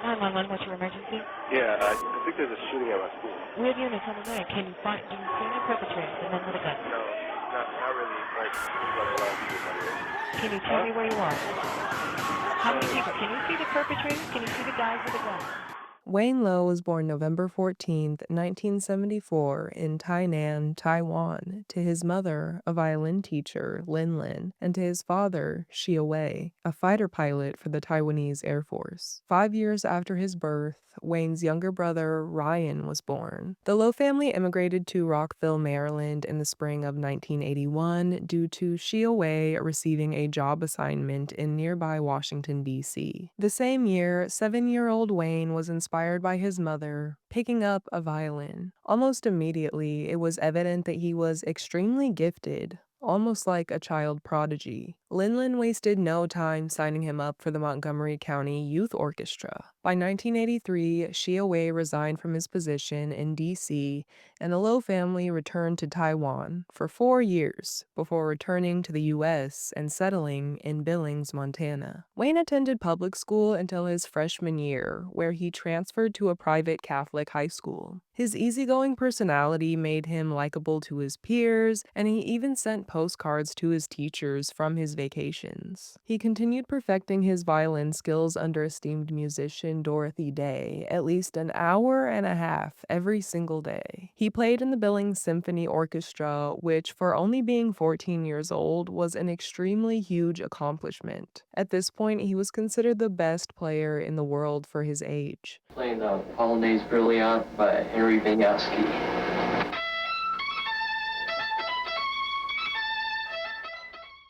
911, what's your emergency? Yeah, I think there's a shooting at my school. Where have you tell me where? Can you find, do you see any perpetrators, the men with a gun? No, not really. Like, seems like a lot of people out here. Can you tell me where you are? How many people? Can you see the perpetrators? Can you see the guys with a gun? Wayne Lo was born November 14, 1974, in Tainan, Taiwan, to his mother, a violin teacher, Lin Lin, and to his father, Xia Wei, a fighter pilot for the Taiwanese Air Force. 5 years after his birth, Wayne's younger brother, Ryan, was born. The Lo family immigrated to Rockville, Maryland in the spring of 1981 due to Xia Wei receiving a job assignment in nearby Washington, D.C. The same year, 7-year-old Wayne was inspired by his mother, picking up a violin. Almost immediately, it was evident that he was extremely gifted, almost like a child prodigy. Lin wasted no time signing him up for the Montgomery County Youth Orchestra. By 1983, Xia Wei resigned from his position in D.C., and the Lo family returned to Taiwan for 4 years before returning to the U.S. and settling in Billings, Montana. Wayne attended public school until his freshman year, where he transferred to a private Catholic high school. His easygoing personality made him likable to his peers, and he even sent postcards to his teachers from his vacations. He continued perfecting his violin skills under esteemed musician Dorothy Day, at least an hour and a half every single day. He played in the Billings Symphony Orchestra, which, for only being 14 years old, was an extremely huge accomplishment. At this point, he was considered the best player in the world for his age. Playing the Polonaise Brilliant by Henry Vinyavsky.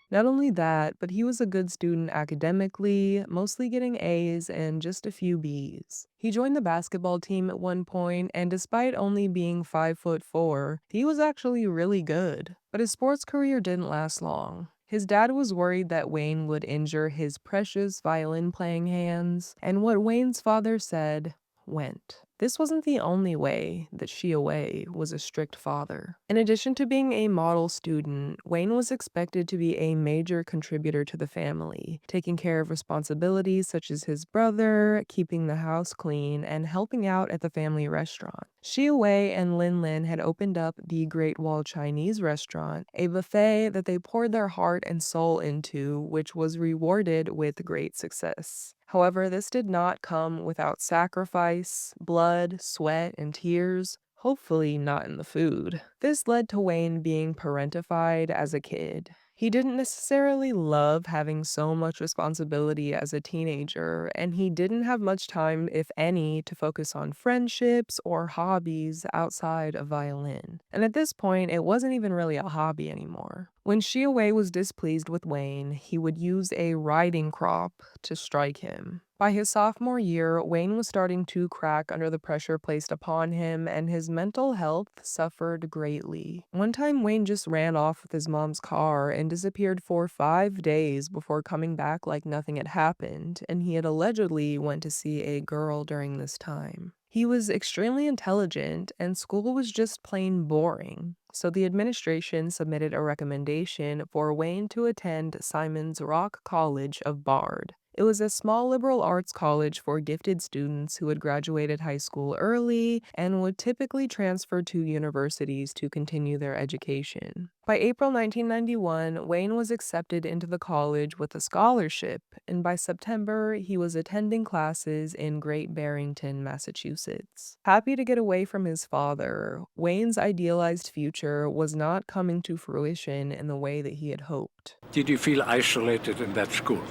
Not only that, but he was a good student academically, mostly getting A's and just a few B's. He joined the basketball team at one point, and despite only being 5'4", he was actually really good. But his sports career didn't last long. His dad was worried that Wayne would injure his precious violin-playing hands, and what Wayne's father said went. This wasn't the only way that Xia Wei was a strict father. In addition to being a model student, Wayne was expected to be a major contributor to the family, taking care of responsibilities such as his brother, keeping the house clean, and helping out at the family restaurant. Xia Wei and Lin had opened up the Great Wall Chinese restaurant, a buffet that they poured their heart and soul into, which was rewarded with great success. However, this did not come without sacrifice, blood, sweat, and tears, hopefully not in the food. This led to Wayne being parentified as a kid. He didn't necessarily love having so much responsibility as a teenager, and he didn't have much time, if any, to focus on friendships or hobbies outside of violin. And at this point, it wasn't even really a hobby anymore. When Xia Wei was displeased with Wayne, he would use a riding crop to strike him. By his sophomore year, Wayne was starting to crack under the pressure placed upon him, and his mental health suffered greatly. One time, Wayne just ran off with his mom's car and disappeared for 5 days before coming back like nothing had happened, and he had allegedly went to see a girl during this time. He was extremely intelligent, and school was just plain boring. So the administration submitted a recommendation for Wayne to attend Simon's Rock College of Bard. It was a small liberal arts college for gifted students who had graduated high school early and would typically transfer to universities to continue their education. By April 1991, Wayne was accepted into the college with a scholarship, and by September, he was attending classes in Great Barrington, Massachusetts. Happy to get away from his father, Wayne's idealized future was not coming to fruition in the way that he had hoped. Did you feel isolated in that school?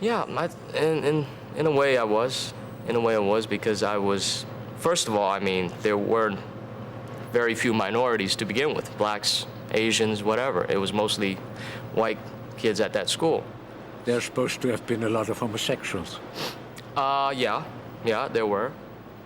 Yeah, in a way I was. In a way I was because I was, first of all, I mean, there were very few minorities to begin with. Blacks, Asians, whatever. It was mostly white kids at that school. There's supposed to have been a lot of homosexuals. Yeah, there were.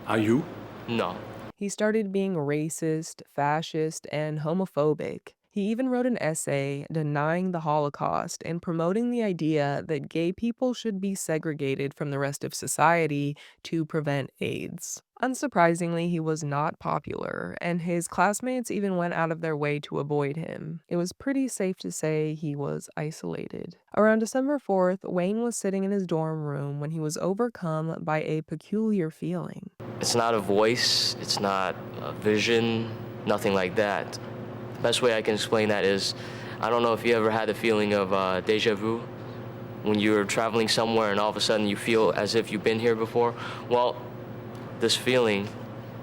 Are you? No. He started being racist, fascist, and homophobic. He He even wrote an essay denying the Holocaust and promoting the idea that gay people should be segregated from the rest of society to prevent AIDS. Unsurprisingly, he was not popular, and his classmates even went out of their way to avoid him. It was pretty safe to say he was isolated. Around December 4th, Wayne was sitting in his dorm room when he was overcome by a peculiar feeling. It's not a voice, it's not a vision, nothing like that. The best way I can explain that is, I don't know if you ever had the feeling of deja vu, when you're traveling somewhere and all of a sudden you feel as if you've been here before. Well, this feeling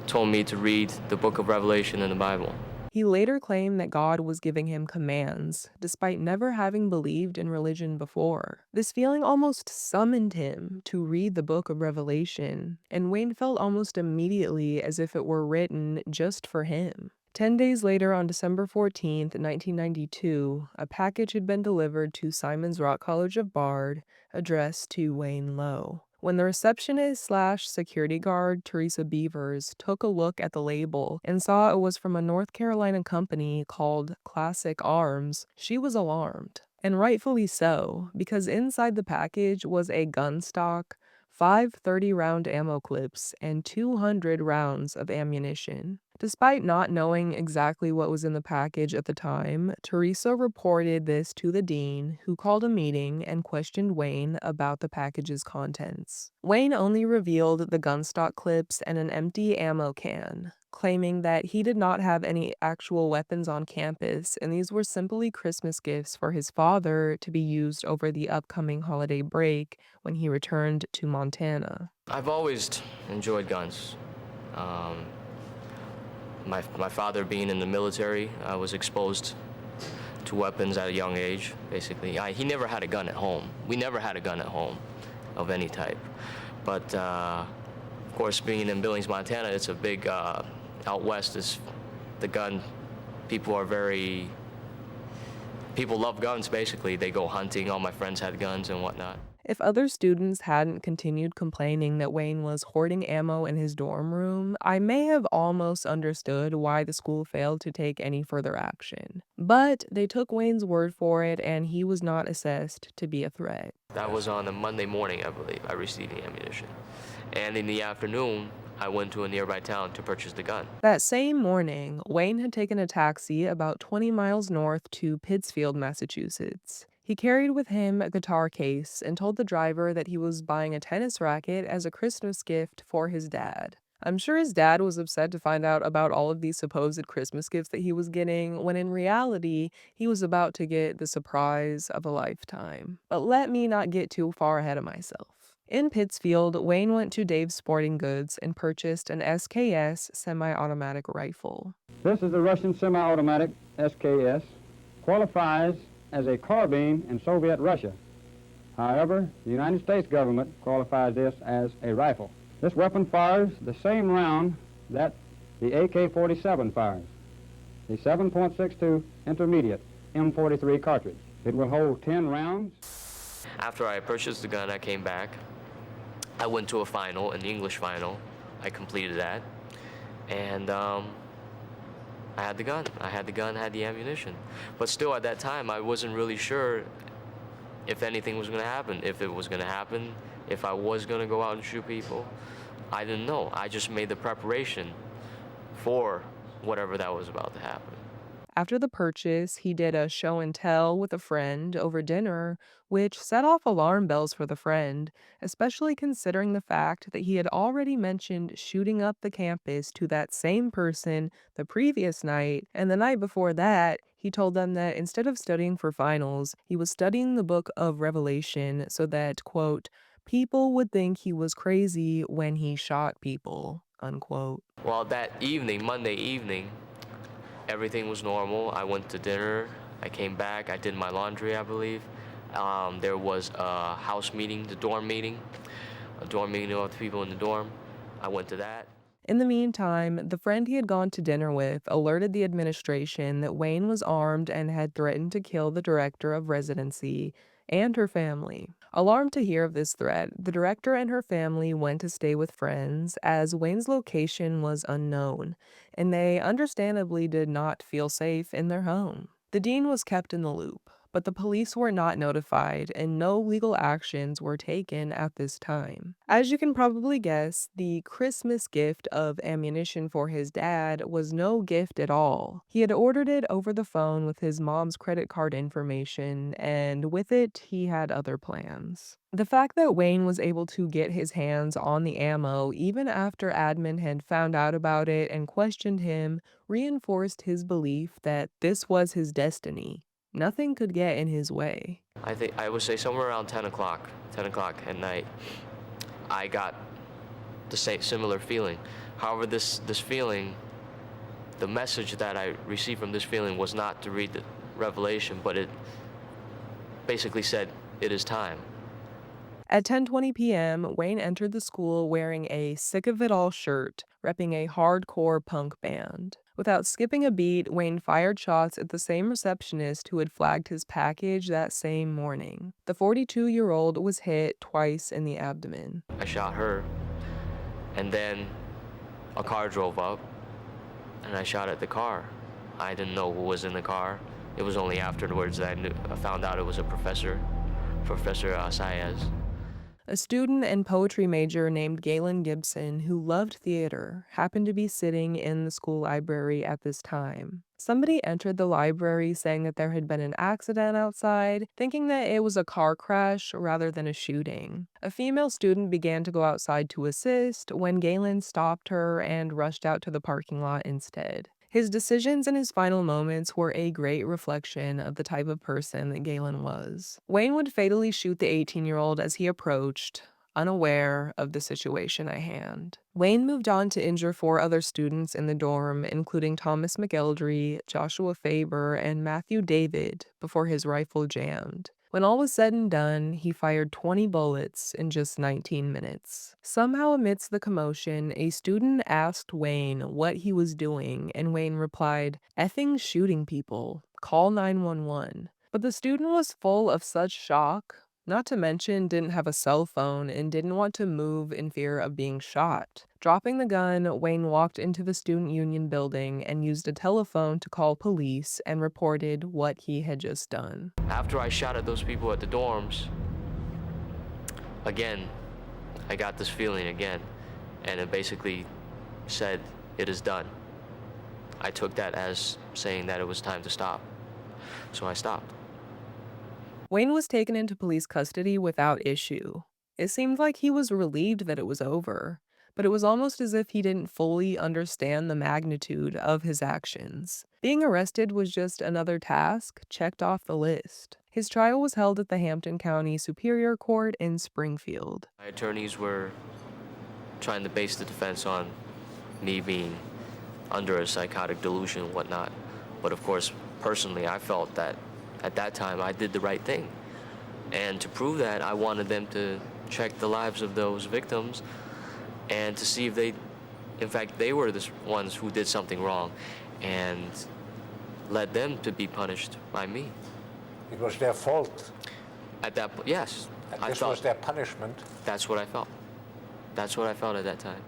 told me to read the book of Revelation in the Bible. He later claimed that God was giving him commands, despite never having believed in religion before. This feeling almost summoned him to read the book of Revelation, and Wayne felt almost immediately as if it were written just for him. 10 days later, on December 14th, 1992, a package had been delivered to Simon's Rock College of Bard, addressed to Wayne Lowe. When the receptionist/security guard, Teresa Beavers, took a look at the label and saw it was from a North Carolina company called Classic Arms, she was alarmed. And rightfully so, because inside the package was a gun stock, 5 30-round ammo clips, and 200 rounds of ammunition. Despite not knowing exactly what was in the package at the time, Teresa reported this to the dean, who called a meeting and questioned Wayne about the package's contents. Wayne only revealed the gunstock clips and an empty ammo can, claiming that he did not have any actual weapons on campus, and these were simply Christmas gifts for his father to be used over the upcoming holiday break when he returned to Montana. I've always enjoyed guns. My father being in the military, I was exposed to weapons at a young age, basically. He never had a gun at home. We never had a gun at home of any type. But, of course, being in Billings, Montana, it's a big, out west is the gun. People love guns, basically. They go hunting. All my friends had guns and whatnot. If other students hadn't continued complaining that Wayne was hoarding ammo in his dorm room, I may have almost understood why the school failed to take any further action. But they took Wayne's word for it, and he was not assessed to be a threat. That was on a Monday morning, I believe, I received the ammunition. And in the afternoon, I went to a nearby town to purchase the gun. That same morning, Wayne had taken a taxi about 20 miles north to Pittsfield, Massachusetts. He carried with him a guitar case and told the driver that he was buying a tennis racket as a Christmas gift for his dad. I'm sure his dad was upset to find out about all of these supposed Christmas gifts that he was getting, when in reality, he was about to get the surprise of a lifetime. But let me not get too far ahead of myself. In Pittsfield, Wayne went to Dave's Sporting Goods and purchased an SKS semi-automatic rifle. This is the Russian semi-automatic SKS, qualifies as a carbine in Soviet Russia. However, the United States government qualifies this as a rifle. This weapon fires the same round that the AK-47 fires, the 7.62 intermediate M43 cartridge. It will hold 10 rounds. After I purchased the gun, I came back. I went to a final, an English final. I completed that. And I had the gun. I had the ammunition. But still, at that time, I wasn't really sure if anything was going to happen, if it was going to happen, if I was going to go out and shoot people. I didn't know. I just made the preparation for whatever that was about to happen. After the purchase, he did a show and tell with a friend over dinner, which set off alarm bells for the friend, especially considering the fact that he had already mentioned shooting up the campus to that same person the previous night, and the night before that, he told them that instead of studying for finals, he was studying the book of Revelation so that, quote, people would think he was crazy when he shot people, unquote. Well, that evening, Monday evening, everything was normal. I went to dinner. I came back. I did my laundry, I believe. There was a house meeting, a dorm meeting of the people in the dorm. I went to that. In the meantime, the friend he had gone to dinner with alerted the administration that Wayne was armed and had threatened to kill the director of residency and her family. Alarmed to hear of this threat, the director and her family went to stay with friends as Wayne's location was unknown, and they understandably did not feel safe in their home. The dean was kept in the loop, but the police were not notified and no legal actions were taken at this time. As you can probably guess, the Christmas gift of ammunition for his dad was no gift at all. He had ordered it over the phone with his mom's credit card information, and with it, he had other plans. The fact that Wayne was able to get his hands on the ammo even after admin had found out about it and questioned him reinforced his belief that this was his destiny. Nothing could get in his way. I would say somewhere around 10 o'clock at night, I got the same similar feeling. However, this feeling, the message that I received from this feeling was not to read the revelation, but it basically said, "It is time." At 10:20 p.m., Wayne entered the school wearing a Sick of It All shirt, repping a hardcore punk band. Without skipping a beat, Wayne fired shots at the same receptionist who had flagged his package that same morning. The 42-year-old was hit twice in the abdomen. I shot her, and then a car drove up, and I shot at the car. I didn't know who was in the car. It was only afterwards that I found out it was a Professor Saez. A student and poetry major named Galen Gibson, who loved theater, happened to be sitting in the school library at this time. Somebody entered the library saying that there had been an accident outside, thinking that it was a car crash rather than a shooting. A female student began to go outside to assist when Galen stopped her and rushed out to the parking lot instead. His decisions in his final moments were a great reflection of the type of person that Galen was. Wayne would fatally shoot the 18-year-old as he approached, unaware of the situation at hand. Wayne moved on to injure 4 other students in the dorm, including Thomas McElderry, Joshua Faber, and Matthew David, before his rifle jammed. When all was said and done, he fired 20 bullets in just 19 minutes. Somehow amidst the commotion, a student asked Wayne what he was doing, and Wayne replied, "Effing shooting people. Call 911." But the student was full of such shock, not to mention didn't have a cell phone and didn't want to move in fear of being shot. Dropping the gun, Wayne walked into the student union building and used a telephone to call police and reported what he had just done. After I shot at those people at the dorms, again, I got this feeling again, and it basically said, "It is done." I took that as saying that it was time to stop, so I stopped. Wayne was taken into police custody without issue. It seemed like he was relieved that it was over, but it was almost as if he didn't fully understand the magnitude of his actions. Being arrested was just another task checked off the list. His trial was held at the Hampton County Superior Court in Springfield. My attorneys were trying to base the defense on me being under a psychotic delusion and whatnot, but of course, personally, I felt that at that time, I did the right thing. And to prove that, I wanted them to check the lives of those victims and to see if in fact, they were the ones who did something wrong and led them to be punished by me. It was their fault. At that point, yes. And I this felt was their punishment. that's what I felt. That's what I felt at that time.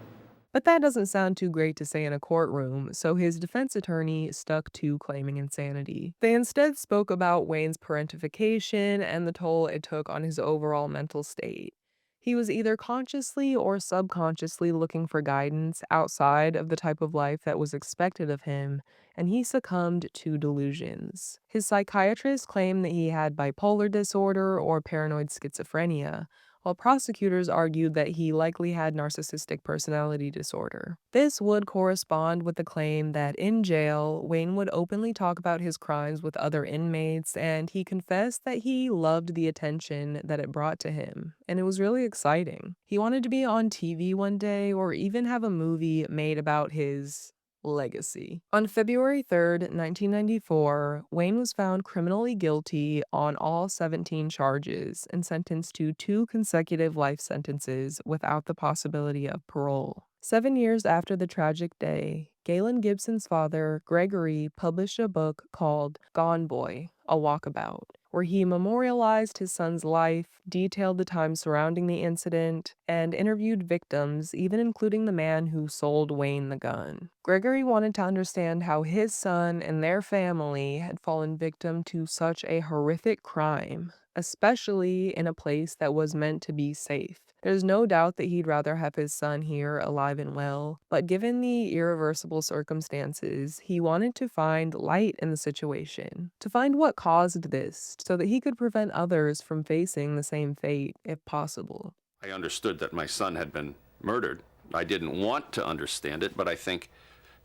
But that doesn't sound too great to say in a courtroom, so his defense attorney stuck to claiming insanity. They instead spoke about Wayne's parentification and the toll it took on his overall mental state. He was either consciously or subconsciously looking for guidance outside of the type of life that was expected of him, and he succumbed to delusions. His psychiatrist claimed that he had bipolar disorder or paranoid schizophrenia, while prosecutors argued that he likely had narcissistic personality disorder. This would correspond with the claim that in jail, Wayne would openly talk about his crimes with other inmates, and he confessed that he loved the attention that it brought to him, and it was really exciting. He wanted to be on TV one day or even have a movie made about his legacy. On February 3rd, 1994, Wayne was found criminally guilty on all 17 charges and sentenced to 2 consecutive life sentences without the possibility of parole. 7 years after the tragic day, Galen Gibson's father, Gregory, published a book called Gone Boy, A Walkabout, where he memorialized his son's life, detailed the time surrounding the incident, and interviewed victims, even including the man who sold Wayne the gun. Gregory wanted to understand how his son and their family had fallen victim to such a horrific crime, especially in a place that was meant to be safe. There's no doubt that he'd rather have his son here alive and well, but given the irreversible circumstances, he wanted to find light in the situation, to find what caused this, so that he could prevent others from facing the same fate if possible. I understood that my son had been murdered. I didn't want to understand it, but I think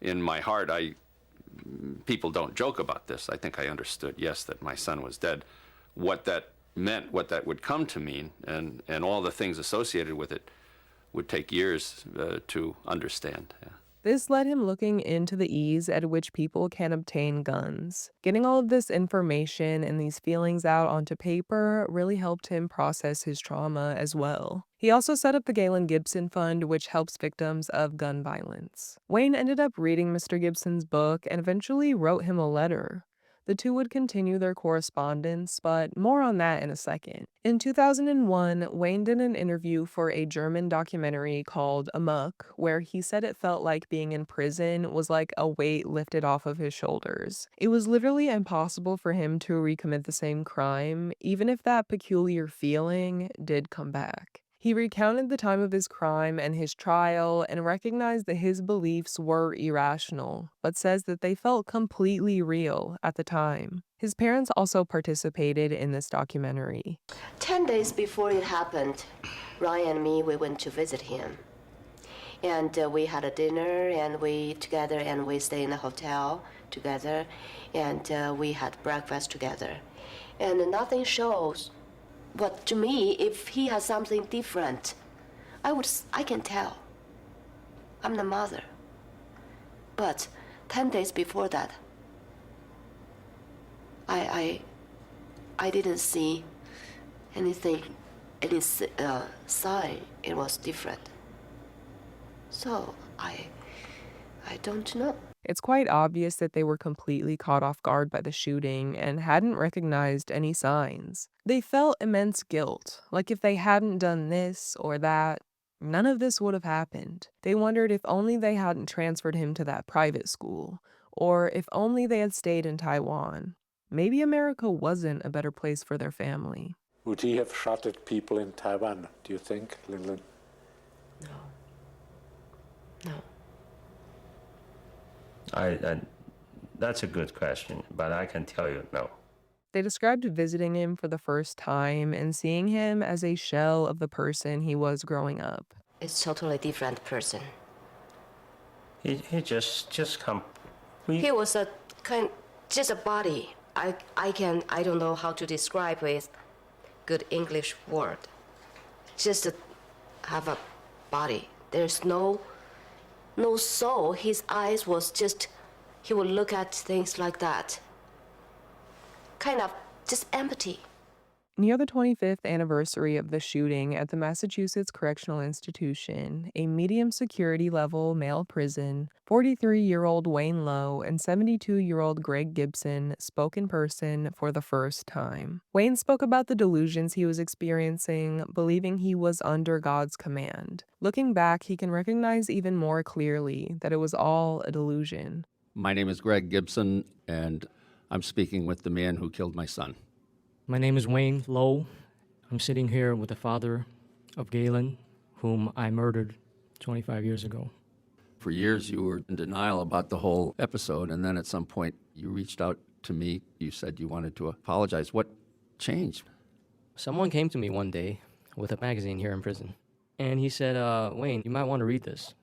in my heart, people don't joke about this. I think I understood, yes, that my son was dead. What that meant, what that would come to mean, and all the things associated with it would take years to understand. Yeah. This led him looking into the ease at which people can obtain guns. Getting all of this information and these feelings out onto paper really helped him process his trauma as well. He also set up the Galen Gibson Fund, which helps victims of gun violence. Wayne ended up reading Mr. Gibson's book and eventually wrote him a letter. The two would continue their correspondence, but more on that in a second. In 2001, Wayne did an interview for a German documentary called Amok, where he said it felt like being in prison was like a weight lifted off of his shoulders. It was literally impossible for him to recommit the same crime, even if that peculiar feeling did come back. He recounted the time of his crime and his trial and recognized that his beliefs were irrational, but says that they felt completely real at the time. His parents also participated in this documentary. 10 days before it happened, Ryan and me, we went to visit him. And we had a dinner and we stayed in a hotel together, and we had breakfast together. And nothing shows. But to me, if he has something different, I can tell. I'm the mother. But 10 days before that, I didn't see anything, any sign it was different. So I don't know. It's quite obvious that they were completely caught off guard by the shooting and hadn't recognized any signs. They felt immense guilt, like if they hadn't done this or that, none of this would have happened. They wondered if only they hadn't transferred him to that private school, or if only they had stayed in Taiwan. Maybe America wasn't a better place for their family. Would he have shot at people in Taiwan, do you think, Lin? No. That's a good question, but I can tell you no. They described visiting him for the first time and seeing him as a shell of the person he was growing up. It's totally different person. He just come. He was just a body. I don't know how to describe with good English word. Just have a body. There's no soul. His eyes was just, he would look at things like that. Kind of just empty. Near the 25th anniversary of the shooting at the Massachusetts Correctional Institution, a medium security level male prison, 43-year-old Wayne Lowe and 72-year-old Greg Gibson spoke in person for the first time. Wayne spoke about the delusions he was experiencing, believing he was under God's command. Looking back, he can recognize even more clearly that it was all a delusion. My name is Greg Gibson, and I'm speaking with the man who killed my son. My name is Wayne Lowe. I'm sitting here with the father of Galen, whom I murdered 25 years ago. For years, you were in denial about the whole episode, and then at some point, you reached out to me. You said you wanted to apologize. What changed? Someone came to me one day with a magazine here in prison, and he said, Wayne, you might want to read this.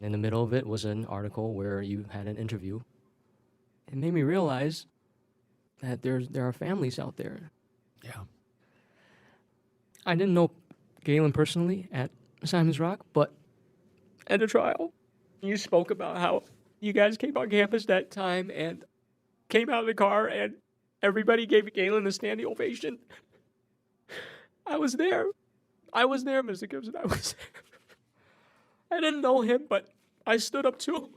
In the middle of it was an article where you had an interview. It made me realize that there are families out there. Yeah. I didn't know Galen personally at Simon's Rock, but at the trial, you spoke about how you guys came on campus that time and came out of the car and everybody gave Galen a standing ovation. I was there. Mr. Gibson. I was there. I didn't know him, but I stood up to him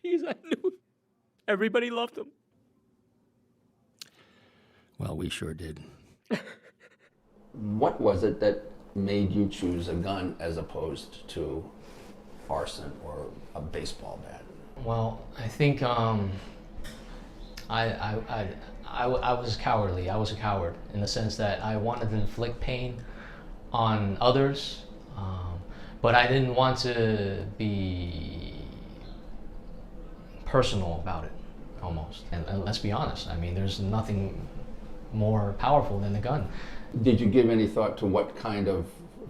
because I knew everybody loved him. Well, we sure did. What was it that made you choose a gun as opposed to arson or a baseball bat? Well, I think I, I, I, I was cowardly. I was a coward in the sense that I wanted to inflict pain on others, but I didn't want to be personal about it, almost. And let's be honest, I mean, there's nothing more powerful than the gun. Did you give any thought to what kind of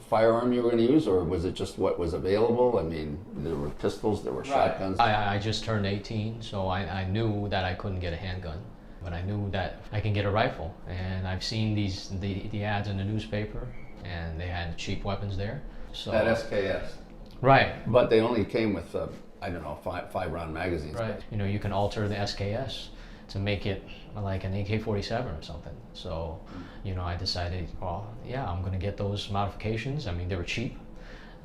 firearm you were going to use, or was it just what was available? I mean, there were pistols, there were shotguns. I just turned 18, so I knew that I couldn't get a handgun, but I knew that I can get a rifle. And I've seen the ads in the newspaper, and they had cheap weapons there. So At SKS. Right. But they only came with, I don't know, five-round magazines. Right. You know, you can alter the SKS to make it like an AK-47 or something. So, you know, I decided, well, yeah, I'm going to get those modifications. I mean, they were cheap.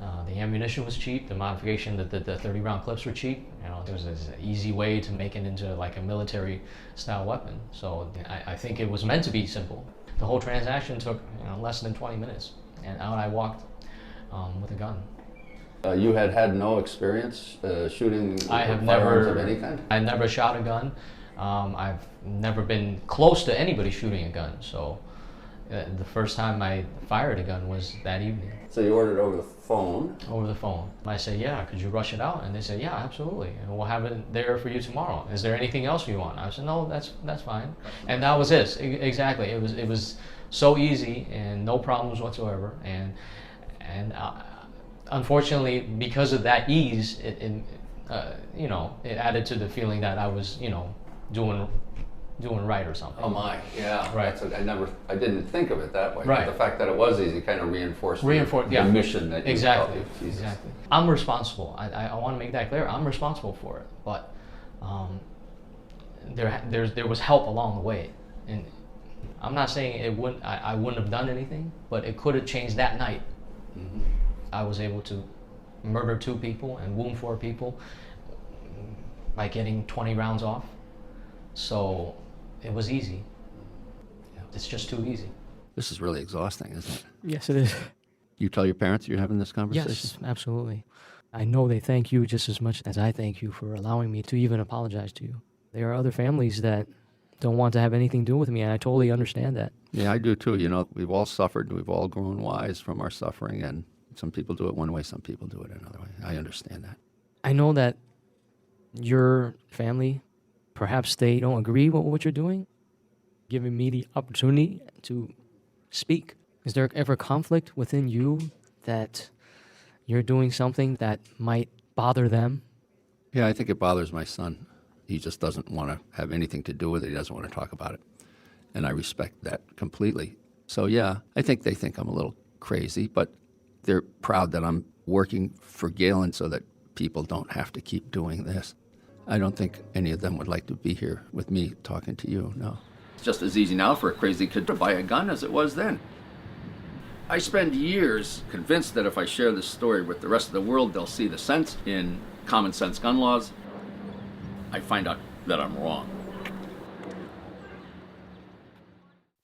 The ammunition was cheap. The modification, the 30-round clips were cheap. You know, there was this easy way to make it into like a military-style weapon. So I think it was meant to be simple. The whole transaction took, you know, less than 20 minutes, and out I walked with a gun. You had no experience shooting I have firearms never, of any kind? I never shot a gun. I've never been close to anybody shooting a gun. So the first time I fired a gun was that evening. So you ordered over the phone? Over the phone. I said, yeah, could you rush it out? And they said, yeah, absolutely. And we'll have it there for you tomorrow. Is there anything else you want? I said, no, that's fine. And that was it. Exactly. It was so easy and no problems whatsoever. And unfortunately, because of that ease, you know, it added to the feeling that I was, you know, doing right or something. Oh my, yeah. Right. I didn't think of it that way. Right. But the fact that it was easy kind of reinforced yeah. the mission that you exactly. felt. Jesus. Exactly. I'm responsible. I want to make that clear. I'm responsible for it. But there was help along the way, and I'm not saying it wouldn't. I wouldn't have done anything, but it could have changed that night. Mm-hmm. I was able to murder 2 people and wound 4 people by getting 20 rounds off. So it was easy. It's just too easy. This is really exhausting, isn't it? Yes, it is. You tell your parents you're having this conversation? Yes, absolutely. I know they thank you just as much as I thank you for allowing me to even apologize to you. There are other families that don't want to have anything to do with me, and I totally understand that. Yeah, I do too. You know, we've all suffered. We've all grown wise from our suffering, and some people do it one way, some people do it another way. I understand that. I know that your family, perhaps they don't agree with what you're doing, giving me the opportunity to speak. Is there ever conflict within you that you're doing something that might bother them? Yeah, I think it bothers my son. He just doesn't want to have anything to do with it. He doesn't want to talk about it. And I respect that completely. So yeah, I think they think I'm a little crazy, but they're proud that I'm working for Galen so that people don't have to keep doing this. I don't think any of them would like to be here with me talking to you, no. It's just as easy now for a crazy kid to buy a gun as it was then. I spend years convinced that if I share this story with the rest of the world, they'll see the sense in common sense gun laws. I find out that I'm wrong.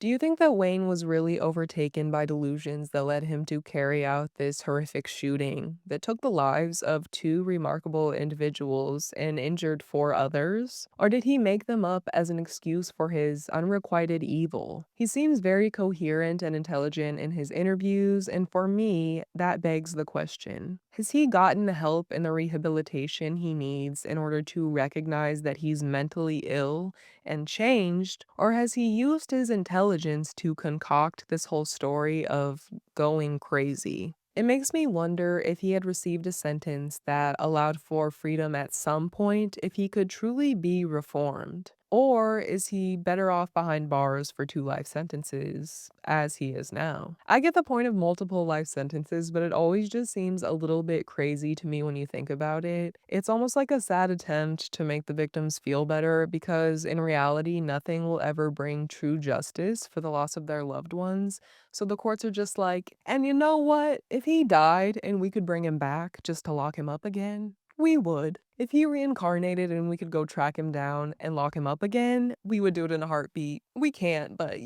Do you think that Wayne was really overtaken by delusions that led him to carry out this horrific shooting that took the lives of 2 remarkable individuals and injured 4 others? Or did he make them up as an excuse for his unrequited evil? He seems very coherent and intelligent in his interviews, and for me, that begs the question. Has he gotten the help and the rehabilitation he needs in order to recognize that he's mentally ill and changed, or has he used his intelligence to concoct this whole story of going crazy? It makes me wonder if he had received a sentence that allowed for freedom at some point if he could truly be reformed. Or is he better off behind bars for 2 life sentences, as he is now? I get the point of multiple life sentences, but it always just seems a little bit crazy to me when you think about it. It's almost like a sad attempt to make the victims feel better, because in reality, nothing will ever bring true justice for the loss of their loved ones. So the courts are just like, and you know what? If he died and we could bring him back just to lock him up again, We would. If he reincarnated and we could go track him down and lock him up again, we would do it in a heartbeat. We can't, but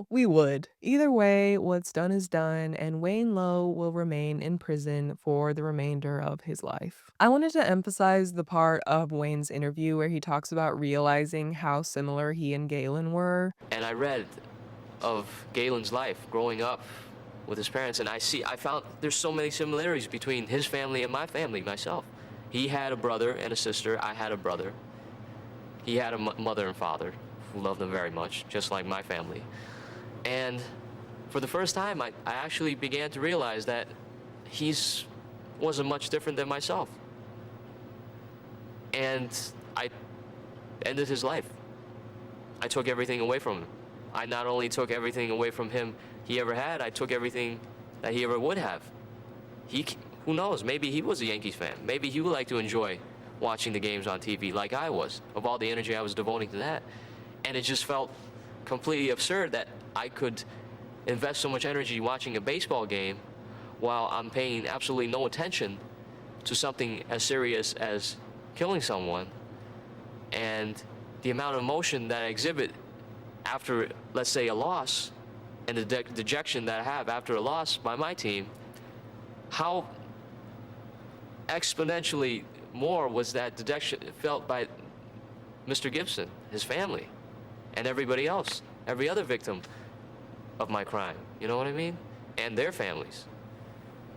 we would. Either way, what's done is done, and Wayne Lowe will remain in prison for the remainder of his life. I wanted to emphasize the part of Wayne's interview where he talks about realizing how similar he and Galen were. And I read of Galen's life growing up with his parents, and I found there's so many similarities between his family and my family, myself. He had a brother and a sister. I had a brother. He had a mother and father who loved him very much, just like my family. And for the first time, I actually began to realize that wasn't much different than myself. And I ended his life. I took everything away from him. I not only took everything away from him he ever had, I took everything that he ever would have. Who knows, maybe he was a Yankees fan. Maybe he would like to enjoy watching the games on TV like I was, of all the energy I was devoting to that. And it just felt completely absurd that I could invest so much energy watching a baseball game while I'm paying absolutely no attention to something as serious as killing someone. And the amount of emotion that I exhibit after, let's say, a loss, and the dejection that I have after a loss by my team, how exponentially more was that dejection felt by Mr. Gibson, his family, and everybody else, every other victim of my crime, you know what I mean? And their families.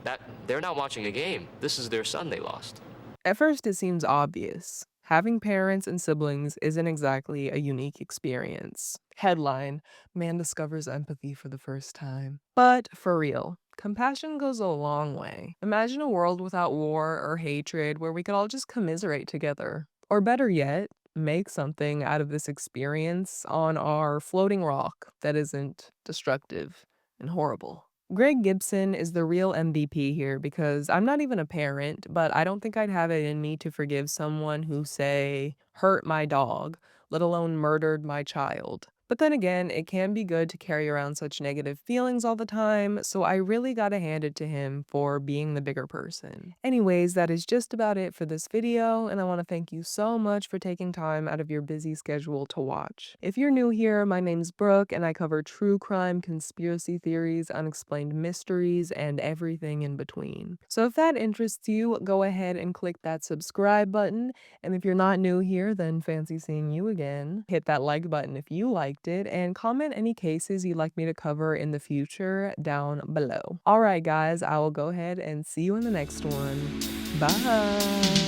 That they're not watching a game. This is their son they lost. At first, it seems obvious. Having parents and siblings isn't exactly a unique experience. Headline, man discovers empathy for the first time. But for real, compassion goes a long way. Imagine a world without war or hatred where we could all just commiserate together. Or better yet, make something out of this experience on our floating rock that isn't destructive and horrible. Greg Gibson is the real MVP here because I'm not even a parent, but I don't think I'd have it in me to forgive someone who, say, hurt my dog, let alone murdered my child. But then again, it can be good to carry around such negative feelings all the time, so I really gotta hand it to him for being the bigger person. Anyways, that is just about it for this video, and I want to thank you so much for taking time out of your busy schedule to watch. If you're new here, my name's Brooke, and I cover true crime, conspiracy theories, unexplained mysteries, and everything in between. So if that interests you, go ahead and click that subscribe button, and if you're not new here, then fancy seeing you again. Hit that like button if you liked it, and comment any cases you'd like me to cover in the future down below. Alright guys, I will go ahead and see you in the next one. Bye!